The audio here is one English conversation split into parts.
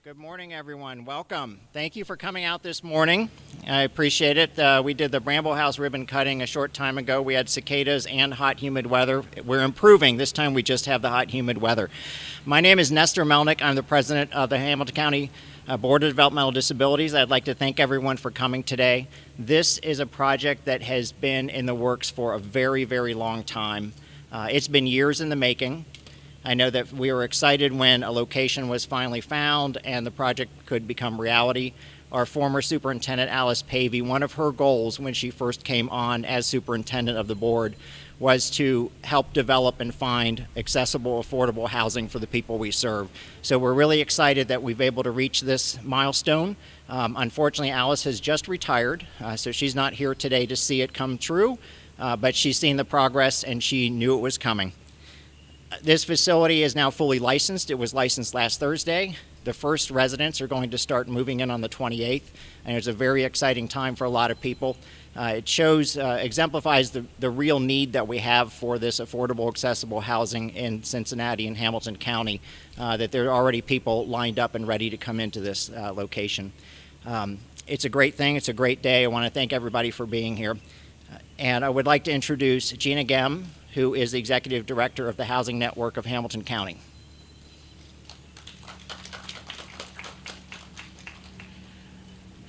Good morning, everyone. Welcome. Thank you for coming out this morning. I appreciate it. We did the Bramble House ribbon cutting a short time ago. We had cicadas and hot, humid weather. We're improving. This time we just have the hot, humid weather. My name is Nestor Melnick. I'm the president of the Hamilton County Board of Developmental Disabilities. I'd like to thank everyone for coming today. This is a project that has been in the works for a very, very long time. It's been years in the making. I know that we were excited when a location was finally found and the project could become reality. Our former superintendent, Alice Pavey, one of her goals when she first came on as superintendent of the board was to help develop and find accessible, affordable housing for the people we serve. So we're really excited that we've been able to reach this milestone. Unfortunately, Alice has just retired, so she's not here today to see it come true, but she's seen the progress and she knew it was coming. This facility is now fully licensed. It was licensed last Thursday. The first residents are going to start moving in on the 28th, and it's a very exciting time for a lot of people. It shows, exemplifies the real need that we have for this affordable, accessible housing in Cincinnati and Hamilton County, that there are already people lined up and ready to come into this location. It's a great thing. It's a great day. I want to thank everybody for being here. And I would like to introduce Gina, who is the Executive Director of the Housing Network of Hamilton County.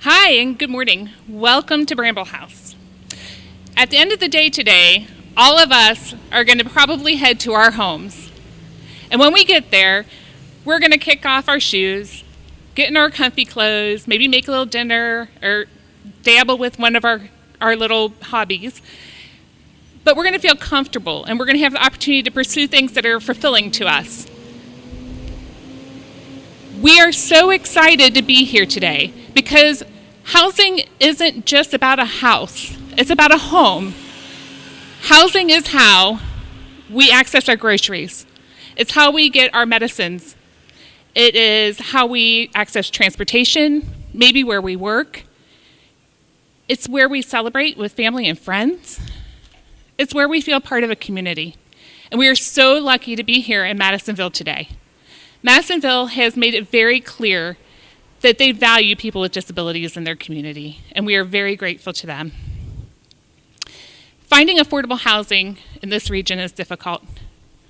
Hi, and good morning. Welcome to Bramble House. At the end of the day today, all of us are going to probably head to our homes. And when we get there, we're going to kick off our shoes, get in our comfy clothes, maybe make a little dinner or dabble with one of our little hobbies. But we're going to feel comfortable, and we're going to have the opportunity to pursue things that are fulfilling to us. We are so excited to be here today because housing isn't just about a house. It's about a home. Housing is how we access our groceries. It's how we get our medicines. It is how we access transportation, maybe where we work. It's where we celebrate with family and friends. It's where we feel part of a community. And we are so lucky to be here in Madisonville today. Madisonville has made it very clear that they value people with disabilities in their community, and we are very grateful to them. Finding affordable housing in this region is difficult.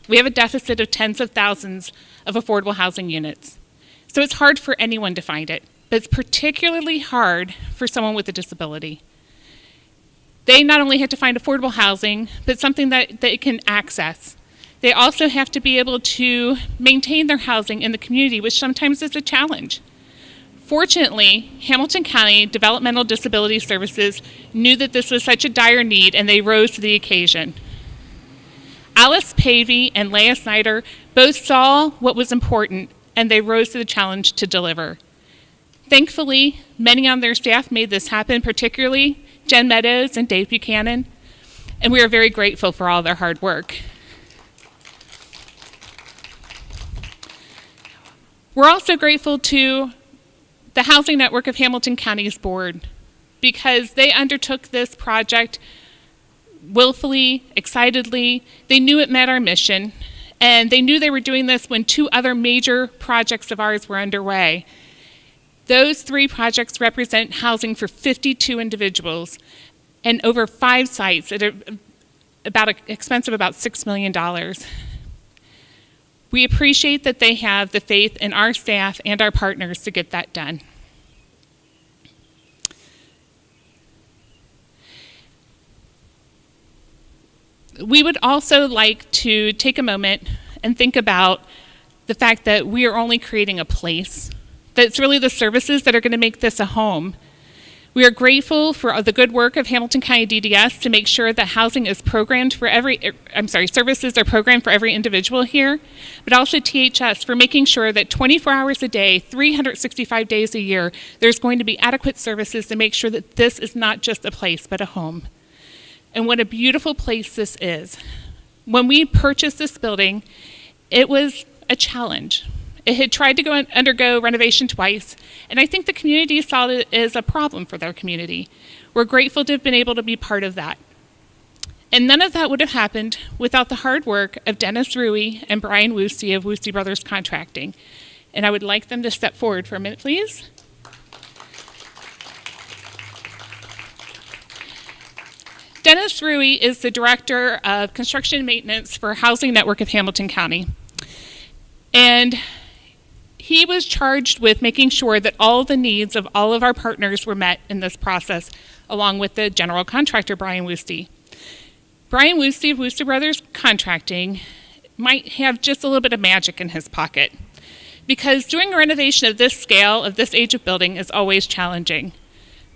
We have a deficit of tens of thousands of affordable housing units. So it's hard for anyone to find it, but it's particularly hard for someone with a disability. They not only have to find affordable housing, but something that they can access. They also have to be able to maintain their housing in the community, which sometimes is a challenge. Fortunately, Hamilton County Developmental Disability Services knew that this was such a dire need, and they rose to the occasion. Alice Pavey and Leah Snyder both saw what was important, and they rose to the challenge to deliver. Thankfully, many on their staff made this happen, particularly Jen Meadows and Dave Buchanan, and we are very grateful for all their hard work. We're also grateful to the Housing Network of Hamilton County's board because they undertook this project willfully, excitedly. They knew it met our mission, and they knew they were doing this when two other major projects of ours were underway. Those three projects represent housing for 52 individuals and over 5 sites at about an expense of about $6 million. We appreciate that they have the faith in our staff and our partners to get that done. We would also like to take a moment and think about the fact that we are only creating a place. That's really the services that are going to make this a home. We are grateful for the good work of Hamilton County DDS to make sure that housing is programmed for services are programmed for every individual here, but also THS for making sure that 24 hours a day, 365 days a year, there's going to be adequate services to make sure that this is not just a place, but a home. And what a beautiful place this is. When we purchased this building, it was a challenge. It had tried to undergo renovation twice, and I think the community saw it as a problem for their community. We're grateful to have been able to be part of that. And none of that would have happened without the hard work of Dennis Rui and Brian Woosty of Woosty Brothers Contracting. And I would like them to step forward for a minute, please. Dennis Rui is the Director of Construction and Maintenance for Housing Network of Hamilton County. And he was charged with making sure that all the needs of all of our partners were met in this process, along with the general contractor, Brian Woosty. Brian Woosty of Woosty Brothers Contracting might have just a little bit of magic in his pocket, because doing a renovation of this scale, of this age of building, is always challenging.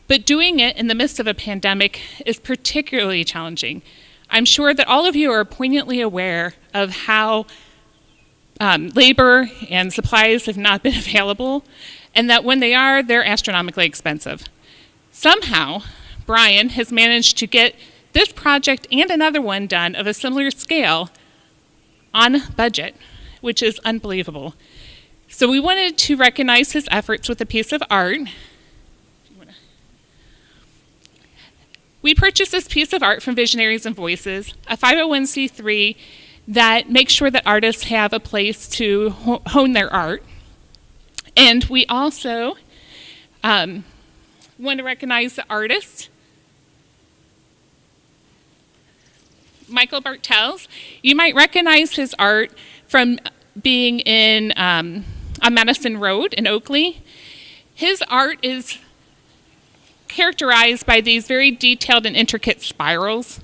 But doing it in the midst of a pandemic is particularly challenging. I'm sure that all of you are poignantly aware of how labor and supplies have not been available, and that when they are, they're astronomically expensive. Somehow, Brian has managed to get this project and another one done of a similar scale on budget, which is unbelievable. So we wanted to recognize his efforts with a piece of art. We purchased this piece of art from Visionaries and Voices, a 501c3 that makes sure that artists have a place to hone their art. And we also want to recognize the artist, Michael Bartels. You might recognize his art from being in on Madison Road in Oakley. His art is characterized by these very detailed and intricate spirals.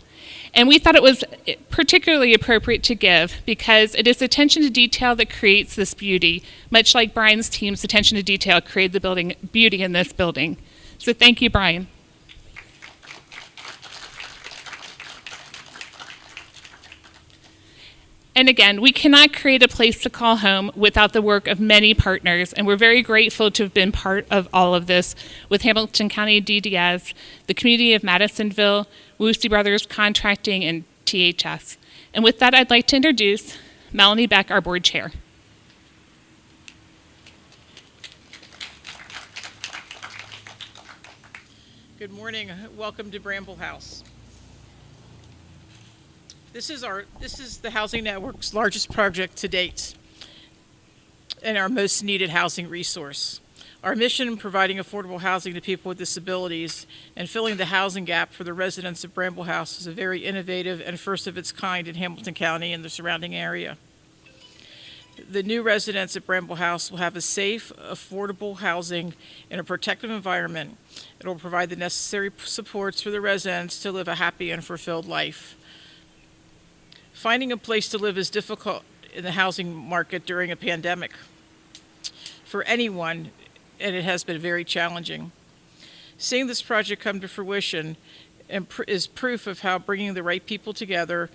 And we thought it was particularly appropriate to give because it is attention to detail that creates this beauty, much like Brian's team's attention to detail created the building beauty in this building. So thank you, Brian. And again, we cannot create a place to call home without the work of many partners, and we're very grateful to have been part of all of this with Hamilton County DDS, the community of Madisonville, Woosty Brothers Contracting, and THS. And with that, I'd like to introduce Melanie Beck, our board chair. Good morning. Welcome to Bramble House. This is the Housing Network's largest project to date and our most needed housing resource. Our mission, providing affordable housing to people with disabilities and filling the housing gap for the residents of Bramble House, is a very innovative and first of its kind in Hamilton County and the surrounding area. The new residents at Bramble House will have a safe, affordable housing in a protective environment. It will provide the necessary supports for the residents to live a happy and fulfilled life. Finding a place to live is difficult in the housing market during a pandemic for anyone, and it has been very challenging. Seeing this project come to fruition is proof of how bringing the right people together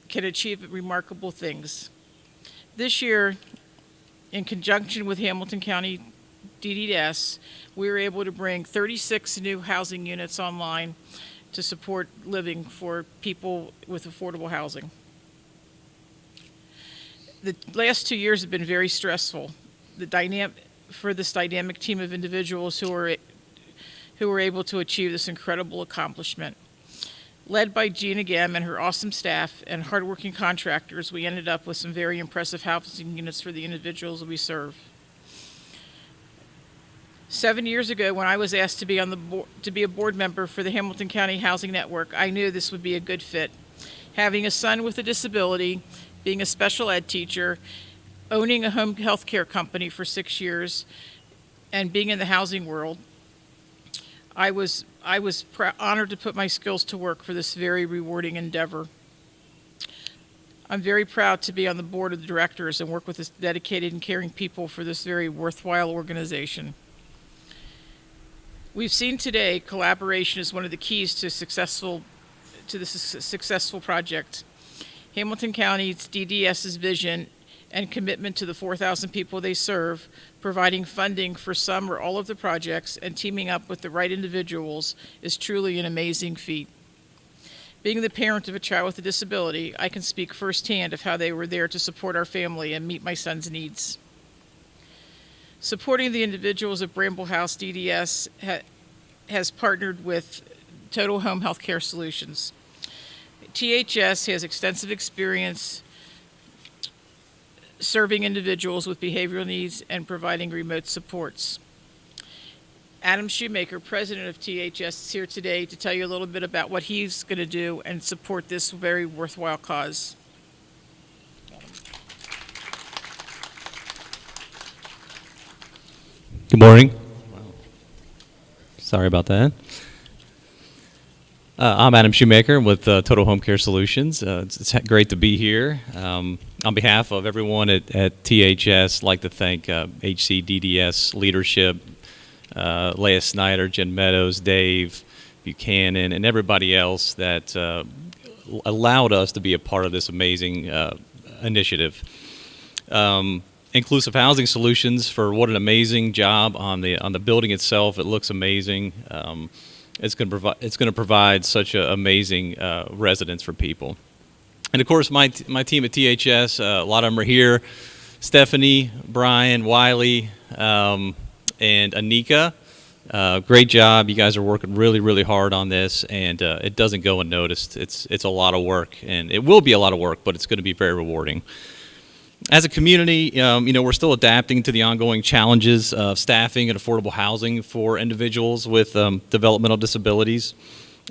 can achieve remarkable things. This year, in conjunction with Hamilton County DDS, we were able to bring 36 new housing units online to support living for people with affordable housing. The last 2 years have been very stressful. For this dynamic team of individuals who were able to achieve this incredible accomplishment. Led by Gina and her awesome staff and hardworking contractors, we ended up with some very impressive housing units for the individuals we serve. 7 years ago, when I was asked to be on the board, to be a board member for the Hamilton County Housing Network, I knew this would be a good fit. Having a son with a disability, being a special ed teacher, owning a home health care company for 6 years, and being in the housing world, I was honored to put my skills to work for this very rewarding endeavor. I'm very proud to be on the board of the directors and work with this dedicated and caring people for this very worthwhile organization. We've seen today collaboration is one of the keys to this successful project. Hamilton County's DDS's vision and commitment to the 4,000 people they serve, providing funding for some or all of the projects, and teaming up with the right individuals is truly an amazing feat. Being the parent of a child with a disability, I can speak firsthand of how they were there to support our family and meet my son's needs. Supporting the individuals at Bramble House DDS has partnered with Total Home Healthcare Solutions. THS has extensive experience serving individuals with behavioral needs and providing remote supports. Adam Schumacher, president of THS, is here today to tell you a little bit about what he's going to do and support this very worthwhile cause. Good morning. Sorry about that. I'm Adam Schumacher with Total Home Care Solutions. It's great to be here. On behalf of everyone at THS, I'd like to thank HCDDS leadership, Leah, Snyder, Jen Meadows, Dave Buchanan, and everybody else that allowed us to be a part of this amazing initiative. Inclusive Housing Solutions for what an amazing job on the building itself. It looks amazing. It's going to provide such an amazing residence for people. And of course, my team at THS, a lot of them are here. Stephanie, Brian, Wiley, and Anika. Great job. You guys are working really, really hard on this, and it doesn't go unnoticed. It's a lot of work, and it will be a lot of work, but it's going to be very rewarding. As a community, we're still adapting to the ongoing challenges of staffing and affordable housing for individuals with developmental disabilities.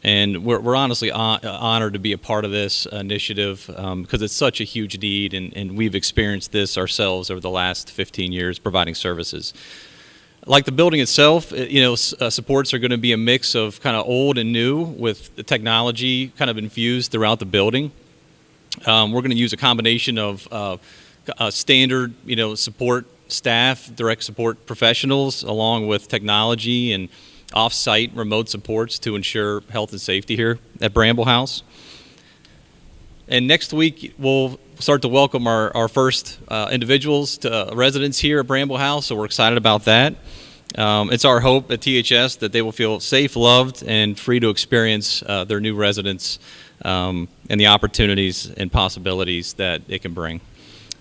And we're honestly honored to be a part of this initiative because it's such a huge need, and we've experienced this ourselves over the last 15 years providing services. Like the building itself, supports are going to be a mix of kind of old and new with the technology kind of infused throughout the building. We're going to use a combination of standard, support staff, direct support professionals, along with technology and off-site remote supports to ensure health and safety here at Bramble House. And next week, we'll start to welcome our first individuals to residents here at Bramble House, so we're excited about that. It's our hope at THS that they will feel safe, loved, and free to experience their new residence and the opportunities and possibilities that it can bring.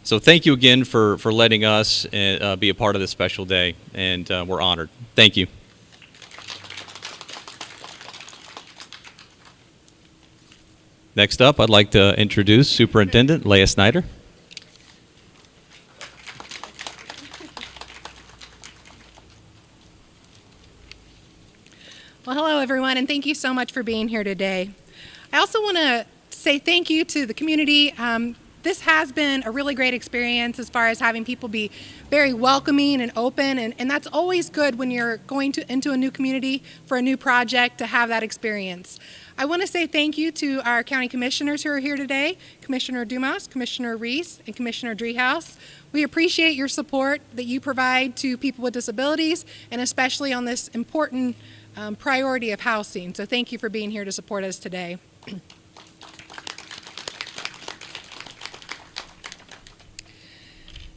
So thank you again for letting us be a part of this special day, and we're honored. Thank you. Next up, I'd like to introduce Superintendent Leah Snyder. Well, hello, everyone, and thank you so much for being here today. I also want to say thank you to the community. This has been a really great experience as far as having people be very welcoming and open, and that's always good when you're going into a new community for a new project to have that experience. I want to say thank you to our county commissioners who are here today, Commissioner Dumas, Commissioner Reese, and Commissioner Driehaus. We appreciate your support that you provide to people with disabilities, and especially on this important priority of housing. So thank you for being here to support us today.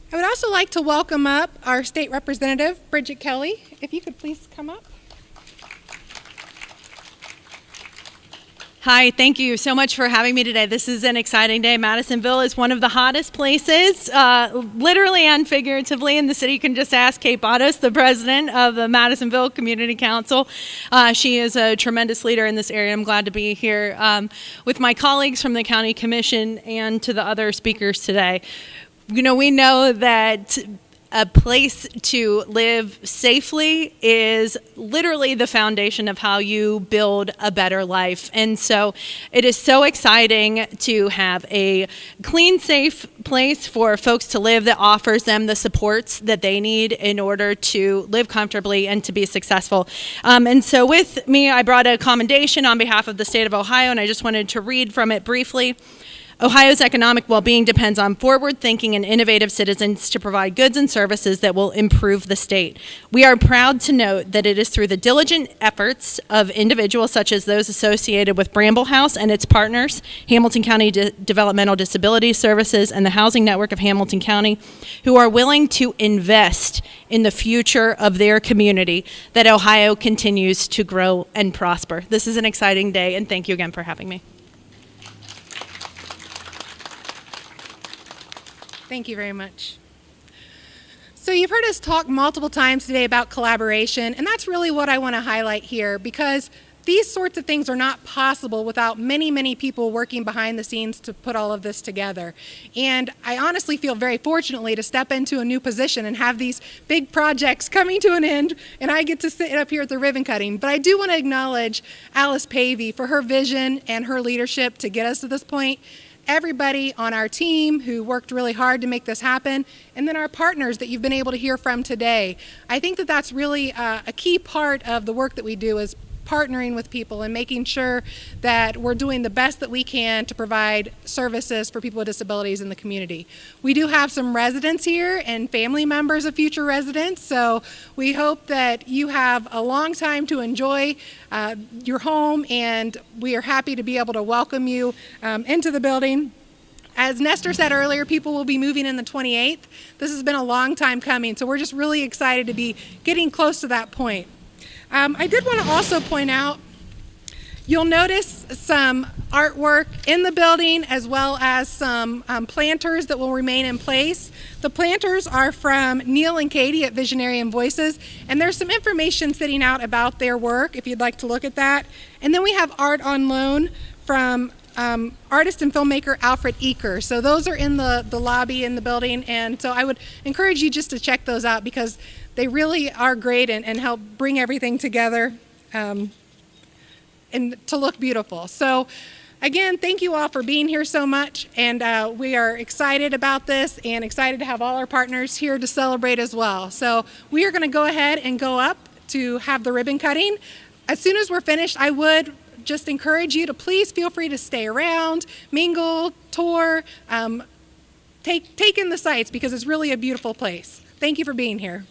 I would also like to welcome up our state representative, Bridget Kelly. If you could please come up. Hi, thank you so much for having me today. This is an exciting day. Madisonville is one of the hottest places, literally and figuratively in the city. You can just ask Kate Bartels, the president of the Madisonville Community Council. She is a tremendous leader in this area. I'm glad to be here with my colleagues from the County Commission and to the other speakers today. We know that a place to live safely is literally the foundation of how you build a better life. And so it is so exciting to have a clean, safe place for folks to live that offers them the supports that they need in order to live comfortably and to be successful. And so with me, I brought a commendation on behalf of the state of Ohio, and I just wanted to read from it briefly. Ohio's economic well-being depends on forward-thinking and innovative citizens to provide goods and services that will improve the state. We are proud to note that it is through the diligent efforts of individuals such as those associated with Bramble House and its partners, Hamilton County Developmental Disabilities Services and the Housing Network of Hamilton County, who are willing to invest in the future of their community, that Ohio continues to grow and prosper. This is an exciting day, and thank you again for having me. Thank you very much. So you've heard us talk multiple times today about collaboration, and that's really what I want to highlight here, because these sorts of things are not possible without many, many people working behind the scenes to put all of this together. And I honestly feel very fortunately to step into a new position and have these big projects coming to an end, and I get to sit up here at the ribbon cutting. But I do want to acknowledge Alice Pavey for her vision and her leadership to get us to this point. Everybody on our team who worked really hard to make this happen, and then our partners that you've been able to hear from today. I think that that's really a key part of the work that we do, is partnering with people and making sure that we're doing the best that we can to provide services for people with disabilities in the community. We do have some residents here and family members of future residents, so we hope that you have a long time to enjoy your home, and we are happy to be able to welcome you into the building. As Nestor said earlier, people will be moving in the 28th. This has been a long time coming, so we're just really excited to be getting close to that point. I did want to also point out, you'll notice some artwork in the building as well as some planters that will remain in place. The planters are from Neil and Katie at Visionary and Voices, and there's some information sitting out about their work if you'd like to look at that. And then we have art on loan from artist and filmmaker Alfred Eaker. So those are in the lobby in the building, and so I would encourage you just to check those out because they really are great and help bring everything together and to look beautiful. So again, thank you all for being here so much, and we are excited about this and excited to have all our partners here to celebrate as well. So we are going to go ahead and go up to have the ribbon cutting. As soon as we're finished, I would just encourage you to please feel free to stay around, mingle, tour, take in the sights because it's really a beautiful place. Thank you for being here.